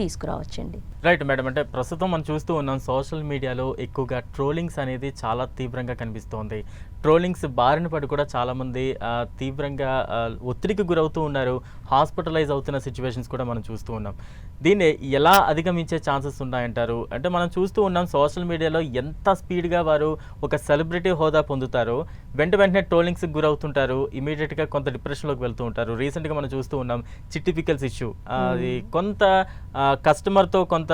తీసుకురావచ్చండి. Right madam. అంటే ప్రస్తుతం మనం చూస్తూ ఉన్నాం సోషల్ మీడియాలో ఎక్కువగా ట్రోలింగ్స్ అనేది చాలా తీవ్రంగా కనిపిస్తోంది. ట్రోలింగ్స్ బారిన పడి కూడా చాలామంది తీవ్రంగా ఒత్తిడికి గురవుతూ ఉన్నారు. హాస్పిటలైజ్ అవుతున్న సిచ్యువేషన్స్ కూడా మనం చూస్తూ ఉన్నాం. దీన్ని ఎలా అధిగమించే ఛాన్సెస్ ఉన్నాయంటారు? అంటే మనం చూస్తూ ఉన్నాం సోషల్ మీడియాలో ఎంత స్పీడ్గా వారు ఒక సెలబ్రిటీ హోదా పొందుతారో వెంటనే ట్రోలింగ్స్కి గురవుతుంటారు. ఇమీడియట్గా కొంత డిప్రెషన్లోకి వెళ్తూ ఉంటారు. రీసెంట్గా మనం చూస్తూ ఉన్నాం చిట్టి పికల్స్ ఇష్యూ. అది కొంత కస్టమర్తో కొంత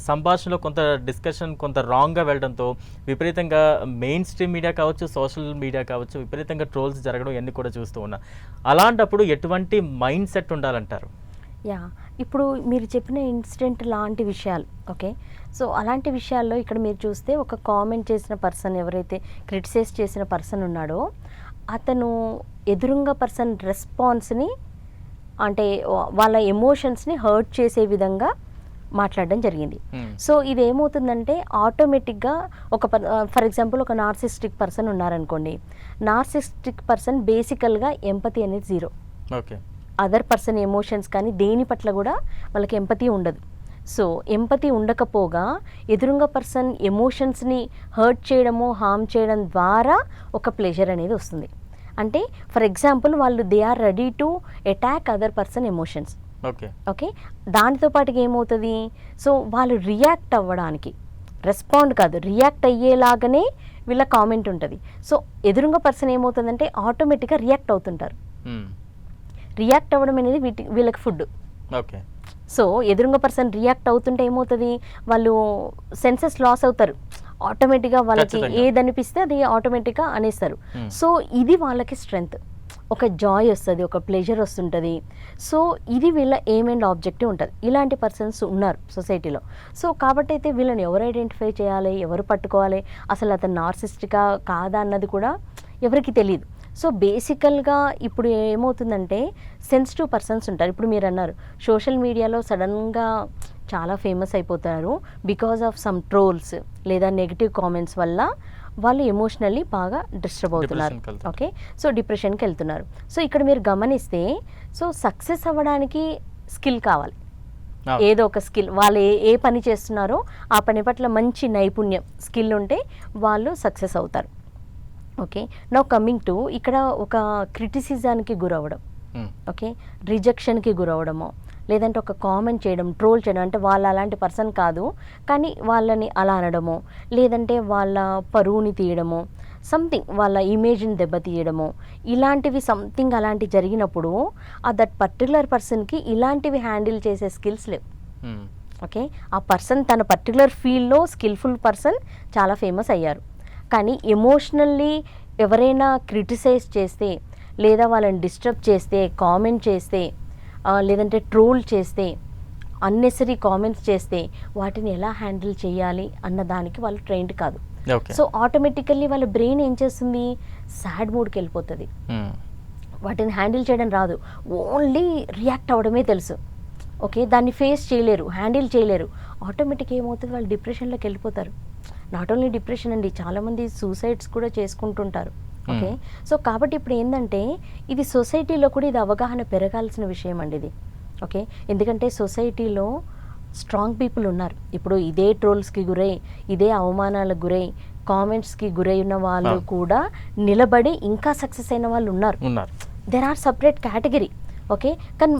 సంభాషణలో కొంత డిస్కషన్ కొంత రాంగ్గా వెళ్ళడంతో విపరీతంగా మెయిన్ స్ట్రీమ్ మీడియా కావచ్చు, సోషల్ మీడియా కావచ్చు, విపరీతంగా ట్రోల్స్ జరగడం ఇవన్నీ కూడా చూస్తూ ఉన్నాం. అలాంటప్పుడు ఎటువంటి మైండ్ సెట్ ఉండాలంటారు? ఇప్పుడు మీరు చెప్పిన ఇన్సిడెంట్ లాంటి విషయాలు, ఓకే, సో అలాంటి విషయాల్లో ఇక్కడ మీరు చూస్తే ఒక కామెంట్ చేసిన పర్సన్, ఎవరైతే క్రిటిసైజ్ చేసిన పర్సన్ ఉన్నాడో అతను ఎదురుంగా పర్సన్ రెస్పాన్స్ని, అంటే వాళ్ళ ఎమోషన్స్ని హర్ట్ చేసే విధంగా మాట్లాడడం జరిగింది. సో ఇది ఏమవుతుందంటే ఆటోమేటిక్గా ఫర్ ఎగ్జాంపుల్ ఒక నార్సిస్టిక్ పర్సన్ ఉన్నారనుకోండి. నార్సిస్టిక్ పర్సన్ బేసికల్గా ఎంపతి అనేది zero. Okay, other person emotions కానీ దేని పట్ల కూడా వాళ్ళకి ఎంపతి ఉండదు. సో ఎంపతి ఉండకపోగా ఎదురుంగా పర్సన్ ఎమోషన్స్ని హర్ట్ చేయడము, హార్మ్ చేయడం ద్వారా ఒక ప్లెజర్ అనేది వస్తుంది. అంటే ఫర్ ఎగ్జాంపుల్ వాళ్ళు they are ready to attack other person emotions. Okay, దానితో పాటుగా ఏమవుతుంది, సో వాళ్ళు రియాక్ట్ అవ్వడానికి, రెస్పాండ్ కాదు రియాక్ట్ అయ్యేలాగానే వీళ్ళ కామెంట్ ఉంటుంది. సో ఎదురుంగా పర్సన్ ఏమవుతుందంటే ఆటోమేటిక్గా రియాక్ట్ అవుతుంటారు. రియాక్ట్ అవ్వడం అనేది వీళ్ళకి ఫుడ్. ఓకే, సో ఎదురుంగా పర్సన్ రియాక్ట్ అవుతుంటే ఏమవుతుంది, వాళ్ళు సెన్సెస్ లాస్ అవుతారు. ఆటోమేటిక్గా వాళ్ళకి ఏదనిపిస్తే అది ఆటోమేటిక్గా అనేస్తారు. సో ఇది వాళ్ళకి స్ట్రెంగ్త్, ఒక జాయ్ వస్తుంది, ఒక ప్లెజర్ వస్తుంటుంది. సో ఇది వీళ్ళ ఎయిమ్ అండ్ ఆబ్జెక్టివ్ ఉంటుంది. ఇలాంటి పర్సన్స్ ఉన్నారు సొసైటీలో. సో కాబట్టి అయితే వీళ్ళని ఎవరు ఐడెంటిఫై చేయాలి, ఎవరు పట్టుకోవాలి, అసలు అతను నార్సిస్టికా కాదా అన్నది కూడా ఎవరికి తెలియదు. సో బేసికల్గా ఇప్పుడు ఏమవుతుందంటే సెన్సిటివ్ పర్సన్స్ ఉంటారు. ఇప్పుడు మీరు అన్నారు సోషల్ మీడియాలో సడన్గా చాలా ఫేమస్ అయిపోతారు బికాజ్ ఆఫ్ సమ్ ట్రోల్స్ లేదా నెగిటివ్ కామెంట్స్ వల్ల వాళ్ళు ఎమోషనల్లీ బాగా డిస్టర్బ్ అవుతున్నారు. ఓకే, సో డిప్రెషన్కి వెళ్తున్నారు. సో ఇక్కడ మీరు గమనిస్తే సో సక్సెస్ అవ్వడానికి స్కిల్ కావాలి, ఏదో ఒక స్కిల్. వాళ్ళు ఏ పని చేస్తున్నారో ఆ పని పట్ల మంచి నైపుణ్యం, స్కిల్ ఉంటే వాళ్ళు సక్సెస్ అవుతారు. ఓకే, నౌ కమింగ్ టు ఇక్కడ ఒక క్రిటిసిజానికి గురవ్వడం, ఓకే, రిజెక్షన్కి గురవ్వడము, లేదంటే ఒక కామెంట్ చేయడం, ట్రోల్ చేయడం, అంటే వాళ్ళు అలాంటి పర్సన్ కాదు కానీ వాళ్ళని అలా అనడము, లేదంటే వాళ్ళ పరువుని తీయడము, సంథింగ్ వాళ్ళ ఇమేజ్ని దెబ్బతీయడము, ఇలాంటివి సంథింగ్ అలాంటివి జరిగినప్పుడు దట్ పర్టికులర్ పర్సన్కి ఇలాంటివి హ్యాండిల్ చేసే స్కిల్స్ లేవు. ఓకే, ఆ పర్సన్ తన పర్టికులర్ ఫీల్డ్లో స్కిల్ఫుల్ పర్సన్ చాలా ఫేమస్ అయ్యారు. కానీ ఎమోషనల్లీ ఎవరైనా క్రిటిసైజ్ చేస్తే, లేదా వాళ్ళని డిస్టర్బ్ చేస్తే, కామెంట్ చేస్తే, లేదంటే ట్రోల్ చేస్తే, అన్నెసరీ కామెంట్స్ చేస్తే వాటిని ఎలా హ్యాండిల్ చేయాలి అన్న దానికి వాళ్ళు ట్రైన్డ్ కాదు. సో ఆటోమేటికల్లీ వాళ్ళ బ్రెయిన్ ఏం చేస్తుంది, సాడ్ మూడ్కి వెళ్ళిపోతుంది. వాటిని హ్యాండిల్ చేయడం రాదు, ఓన్లీ రియాక్ట్ అవ్వడమే తెలుసు. ఓకే, దాన్ని ఫేస్ చేయలేరు, హ్యాండిల్ చేయలేరు. ఆటోమేటిక్ ఏమవుతుంది, వాళ్ళు డిప్రెషన్లోకి వెళ్ళిపోతారు. నాట్ ఓన్లీ డిప్రెషన్ అండి, చాలామంది సూసైడ్స్ కూడా చేసుకుంటుంటారు. ఓకే, సో కాబట్టి ఇప్పుడు ఏంటంటే ఇది సొసైటీలో కూడా ఇది అవగాహన పెరగాల్సిన విషయం అండి ఇది. ఓకే, ఎందుకంటే సొసైటీలో స్ట్రాంగ్ పీపుల్ ఉన్నారు. ఇప్పుడు ఇదే ట్రోల్స్కి గురై, ఇదే అవమానాలకు గురై, కామెంట్స్కి గురై ఉన్న వాళ్ళు కూడా నిలబడి ఇంకా సక్సెస్ అయిన వాళ్ళు ఉన్నారు. There are separate category. Okay, కానీ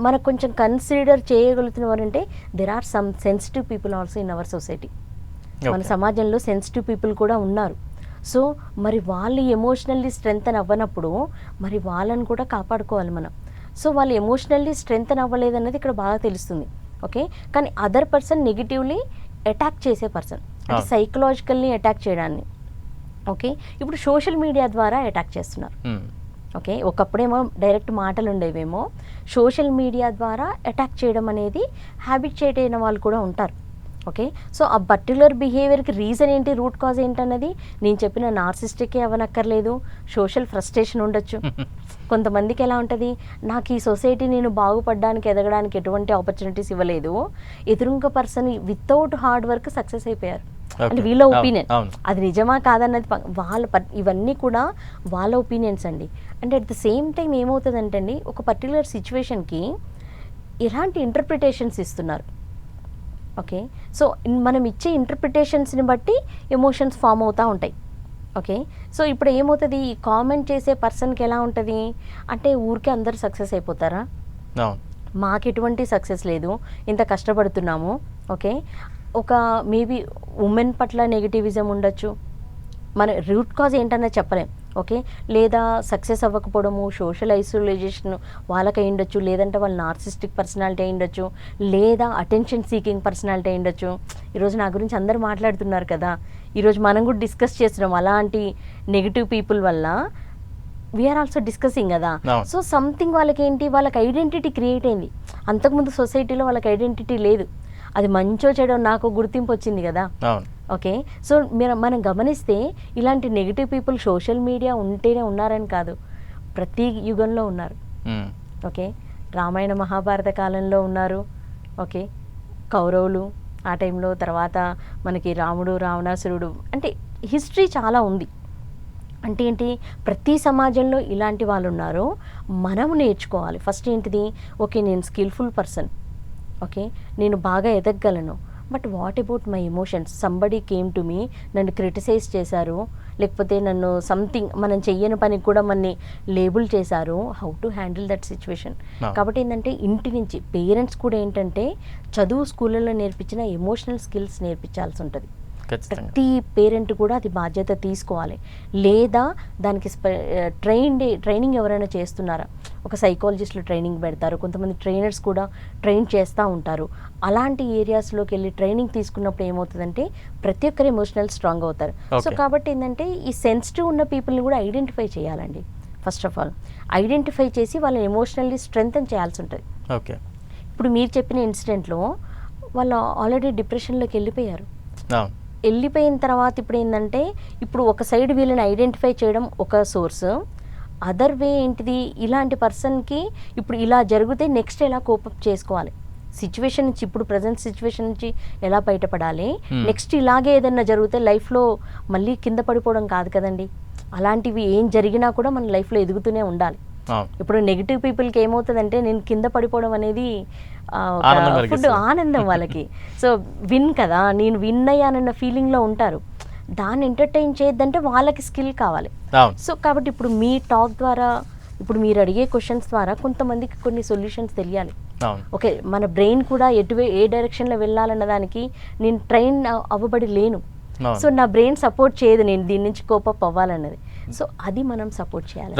మనకు కొంచెం కన్సిడర్ చేయగలుగుతున్నవారంటే there are some sensitive people also in our society. మన సమాజంలో సెన్సిటివ్ పీపుల్ కూడా ఉన్నారు. సో మరి వాళ్ళు ఎమోషనల్లీ స్ట్రెంగ్తన్ అవ్వనప్పుడు మరి వాళ్ళని కూడా కాపాడుకోవాలి మనం. సో వాళ్ళు ఎమోషనల్లీ స్ట్రెంగ్తన్ అవ్వలేదన్నది ఇక్కడ బాగా తెలుస్తుంది. ఓకే, కానీ అదర్ పర్సన్ నెగిటివ్లీ అటాక్ చేసే పర్సన్, అంటే సైకలాజికల్లీ అటాక్ చేయడాన్ని. ఓకే, ఇప్పుడు సోషల్ మీడియా ద్వారా అటాక్ చేస్తున్నారు. ఓకే, ఒకప్పుడేమో డైరెక్ట్ మాటలు ఉండేవేమో, సోషల్ మీడియా ద్వారా అటాక్ చేయడం అనేది హ్యాబిట్ అయిన వాళ్ళు కూడా ఉంటారు. ఓకే, సో ఆ పర్టికులర్ బిహేవియర్కి రీజన్ ఏంటి, రూట్ కాజ్ ఏంటన్నది నేను చెప్పిన నార్సిస్టికే అవ్వనక్కర్లేదు, సోషల్ ఫ్రస్ట్రేషన్ ఉండొచ్చు. కొంతమందికి ఎలా ఉంటుంది, నాకు ఈ సొసైటీ నేను బాగుపడడానికి, ఎదగడానికి ఎటువంటి ఆపర్చునిటీస్ ఇవ్వలేదు, ఎదురుంగ person without hard work success అయిపోయారు అంటే వీళ్ళ ఒపీనియన్. అది నిజమా కాదన్నది వాళ్ళ ఇవన్నీ కూడా వాళ్ళ ఒపీనియన్స్ అండి. అంటే అట్ ద సేమ్ టైం ఏమవుతుందంటే అండి, ఒక పర్టికులర్ సిచ్యువేషన్కి ఎలాంటి ఇంటర్ప్రిటేషన్స్ ఇస్తున్నారు. ఓకే, సో మనం ఇచ్చే ఇంటర్ప్రిటేషన్స్ని బట్టి ఎమోషన్స్ ఫామ్ అవుతూ ఉంటాయి. ఓకే, సో ఇప్పుడు ఏమవుతుంది, ఈ కామెంట్ చేసే పర్సన్కి ఎలా ఉంటుంది అంటే ఊరికే అందరు సక్సెస్ అయిపోతారా, మాకు ఎటువంటి సక్సెస్ లేదు, ఇంత కష్టపడుతున్నాము. ఓకే, ఒక మేబీ ఉమెన్ పట్ల నెగిటివిజం ఉండొచ్చు, మన రూట్ కాజ్ ఏంటన్నా చెప్పలేం. ఓకే, లేదా సక్సెస్ అవ్వకపోవడము, సోషల్ ఐసోలేషన్ వాళ్ళకి అయి ఉండొచ్చు, లేదంటే వాళ్ళ నార్సిస్టిక్ పర్సనాలిటీ అయి ఉండొచ్చు, లేదా అటెన్షన్ సీకింగ్ పర్సనాలిటీ అయి ఉండొచ్చు. ఈరోజు నా గురించి అందరూ మాట్లాడుతున్నారు కదా, ఈరోజు మనం కూడా డిస్కస్ చేస్తున్నాం అలాంటి నెగిటివ్ పీపుల్ వల్ల, వీఆర్ ఆల్సో డిస్కసింగ్ కదా. సో సంథింగ్ వాళ్ళకి ఏంటి, వాళ్ళకి ఐడెంటిటీ క్రియేట్ అయింది. అంతకుముందు సొసైటీలో వాళ్ళకి ఐడెంటిటీ లేదు, అది మంచో చెడో నాకు గుర్తింపు వచ్చింది కదా. ఓకే, సో మనం గమనిస్తే ఇలాంటి నెగిటివ్ పీపుల్ సోషల్ మీడియా ఉంటేనే ఉన్నారని కాదు, ప్రతి యుగంలో ఉన్నారు. ఓకే, రామాయణ మహాభారత కాలంలో ఉన్నారు. ఓకే, కౌరవులు ఆ టైంలో, తర్వాత మనకి రాముడు రావణాసురుడు, అంటే హిస్టరీ చాలా ఉంది. అంటే ఏంటి, ప్రతి సమాజంలో ఇలాంటి వాళ్ళు ఉన్నారు. మనం నేర్చుకోవాలి ఫస్ట్ ఏంటిది, ఓకే నేను స్కిల్ఫుల్ పర్సన్, ఓకే నేను బాగా ఎదగగలను, but what about my emotions, somebody came to me, నన్ను క్రిటిసైజ్ చేశారు, లేకపోతే నన్ను సంథింగ్ మనం చెయ్యని పనికి కూడా మనని లేబుల్ చేశారు, how to handle that situation. కాబట్టి ఏంటంటే ఇంటి నుంచి పేరెంట్స్ కూడా ఏంటంటే చదువు స్కూళ్ళలో నేర్పించిన ఎమోషనల్ స్కిల్స్ నేర్పించాల్సి ఉంటుంది. ప్రతి పేరెంట్ కూడా అది బాధ్యత తీసుకోవాలి. లేదా దానికి ట్రైనింగ్ ఎవరైనా చేస్తున్నారా, ఒక సైకాలజిస్టులు ట్రైనింగ్ పెడతారు, కొంతమంది ట్రైనర్స్ కూడా ట్రైన్ చేస్తూ ఉంటారు. అలాంటి ఏరియాస్లోకి వెళ్ళి ట్రైనింగ్ తీసుకున్నప్పుడు ఏమవుతుందంటే ప్రతి ఒక్కరు ఎమోషనల్ స్ట్రాంగ్ అవుతారు. సో కాబట్టి ఏంటంటే ఈ సెన్సిటివ్ ఉన్న పీపుల్ని కూడా ఐడెంటిఫై చేయాలండి. ఫస్ట్ ఆఫ్ ఆల్ ఐడెంటిఫై చేసి వాళ్ళని ఎమోషనల్లీ స్ట్రెంగ్తన్ చేయాల్సి ఉంటుంది. ఓకే, ఇప్పుడు మీరు చెప్పిన ఇన్సిడెంట్లో వాళ్ళు ఆల్రెడీ డిప్రెషన్లోకి వెళ్ళిపోయిన తర్వాత ఇప్పుడు ఏంటంటే, ఇప్పుడు ఒక సైడ్ వీళ్ళని ఐడెంటిఫై చేయడం ఒక సోర్స్, అదర్ వే ఏంటిది, ఇలాంటి పర్సన్కి ఇప్పుడు ఇలా జరిగితే నెక్స్ట్ ఎలా కోపప్ చేసుకోవాలి, సిచ్యువేషన్ నుంచి, ఇప్పుడు ప్రజెంట్ సిచ్యువేషన్ నుంచి ఎలా బయటపడాలి, నెక్స్ట్ ఇలాగే ఏదైనా జరిగితే లైఫ్లో మళ్ళీ కింద పడిపోవడం కాదు కదండి. అలాంటివి ఏం జరిగినా కూడా మన లైఫ్లో ఎదుగుతూనే ఉండాలి. ఇప్పుడు నెగిటివ్ పీపుల్కి ఏమవుతుందంటే, నేను కింద పడిపోవడం అనేది ఫుడ్ ఆనందం వాళ్ళకి. సో విన్ కదా, నేను విన్ అయ్యానన్న ఫీలింగ్లో ఉంటారు. దాన్ని ఎంటర్టైన్ చేయొద్దంటే వాళ్ళకి స్కిల్ కావాలి. సో కాబట్టి ఇప్పుడు మీ టాక్ ద్వారా, ఇప్పుడు మీరు అడిగే క్వశ్చన్స్ ద్వారా కొంతమందికి కొన్ని సొల్యూషన్స్ తెలియాలి. ఓకే, మన బ్రెయిన్ కూడా ఏ డైరెక్షన్లో వెళ్ళాలన్న దానికి నేను ట్రైన్ అవ్వబడి లేను. సో నా బ్రెయిన్ సపోర్ట్ చేయదు నేను దీని నుంచి కోపప్ అవ్వాలన్నది. సో అది మనం సపోర్ట్ చేయాలి.